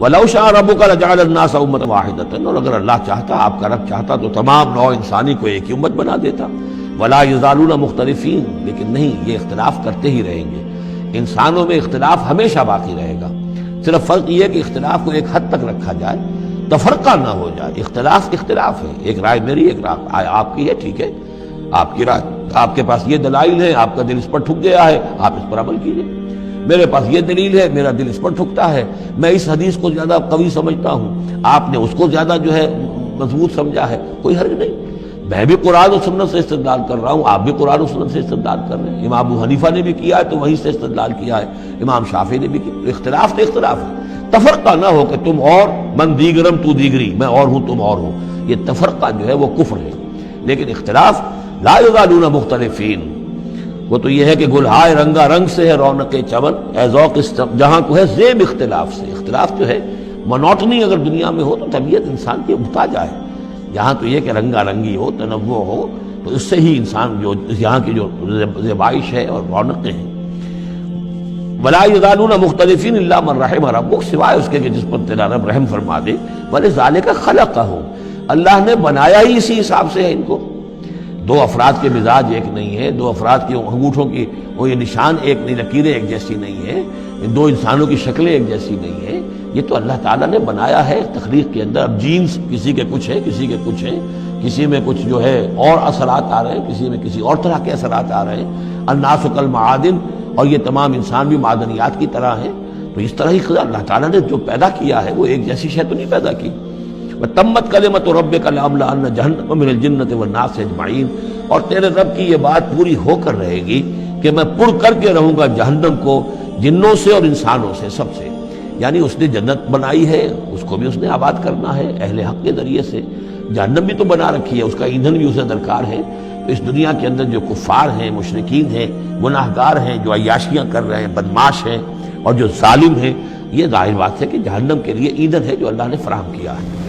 وَلَوْ شَاءَ رَبُّكَ لَجَعَلَ النَّاسَ أُمَّةً وَاحِدَةً، اور اگر اللہ چاہتا، آپ کا رب چاہتا تو تمام نوع انسانی کو ایک ہی امت بنا دیتا۔ وَلَا يَزَالُونَ مُخْتَلِفِينَ، لیکن نہیں، یہ اختلاف کرتے ہی رہیں گے۔ انسانوں میں اختلاف ہمیشہ باقی رہے گا، صرف فرق یہ ہے کہ اختلاف کو ایک حد تک رکھا جائے، تفرقہ نہ ہو جائے۔ اختلاف اختلاف ہے، ایک رائے میری، ایک رائے آپ کی ہے، ٹھیک ہے، آپ کی رائے، آپ کے پاس یہ دلائل ہیں، آپ کا دل اس پر ٹھک گیا ہے، آپ اس پر عمل کیجئے۔ میرے پاس یہ دلیل ہے، میرا دل اس پر ٹھکتا ہے، میں اس حدیث کو زیادہ قوی سمجھتا ہوں، آپ نے اس کو زیادہ جو ہے مضبوط سمجھا ہے، کوئی حرج نہیں۔ میں بھی قرآن و سنت سے استدلال کر رہا ہوں، آپ بھی قرآن و سنت سے استدلال کر رہے ہیں۔ امام ابو حنیفہ نے بھی کیا ہے تو وہیں سے استدلال کیا ہے، امام شافعی نے بھی کیا۔ اختلاف تو اختلاف ہے، تفرقہ نہ ہو کہ تم اور، من دیگرم تو دیگری، میں اور ہوں تم اور ہو، یہ تفرقہ جو ہے وہ کفر ہے۔ لیکن اختلاف لا یزالون مختلفین، وہ تو یہ ہے کہ گلہائے رنگا رنگ سے ہے رونق چمن، اے ذوق جہاں کو ہے زیب اختلاف سے۔ اختلاف جو ہے، مونوٹنی اگر دنیا میں ہو تو طبیعت انسان کی اکتا جائے، یہاں تو یہ کہ رنگا رنگی ہو، تنوع ہو، تو اس سے ہی انسان جو یہاں کی جو زیبائش ہے اور رونقیں ہیں۔ ولا یزالون مختلفین الا من رحم ربک، سوائے اس کے کہ جس پر تیرا رب رحم فرما دے۔ ولذالک خلقہم، اللہ نے بنایا ہی اسی حساب سے ہے ان کو۔ دو افراد کے مزاج ایک نہیں ہے، دو افراد کے انگوٹھوں کی وہ یہ نشان ایک نہیں، لکیریں ایک جیسی نہیں ہے، دو انسانوں کی شکلیں ایک جیسی نہیں ہے، یہ تو اللہ تعالیٰ نے بنایا ہے تخلیق کے اندر۔ اب جینز کسی کے کچھ ہیں، کسی کے کچھ ہیں، کسی میں کچھ جو ہے اور اثرات آ رہے ہیں، کسی میں کسی اور طرح کے اثرات آ رہے ہیں۔ الناس کالمعادن، اور یہ تمام انسان بھی معدنیات کی طرح ہیں۔ تو اس طرح ہی اللہ تعالیٰ نے جو پیدا کیا ہے وہ ایک جیسی شے تو نہیں پیدا کی۔ وَتَمَّتْ كَلِمَةُ رَبِّكَ لَأَمْلَأَنَّ جَهَنَّمَ مِنَ الْجِنَّةِ وَالنَّاسِ أَجْمَعِينَ، اور تیرے رب کی یہ بات پوری ہو کر رہے گی کہ میں پر کر کے رہوں گا جہنم کو جنوں سے اور انسانوں سے، سب سے۔ یعنی اس نے جنت بنائی ہے، اس کو بھی اس نے آباد کرنا ہے اہل حق کے ذریعے سے، جہنم بھی تو بنا رکھی ہے، اس کا ایندھن بھی اسے درکار ہے۔ تو اس دنیا کے اندر جو کفار ہیں، مشرکین ہیں، گناہگار ہیں، جو عیاشیاں کر رہے ہیں، بدماش ہیں اور جو ظالم ہیں، یہ ظاہر بات ہے کہ جہنم کے لیے ایندھن ہے جو اللہ نے فراہم کیا ہے۔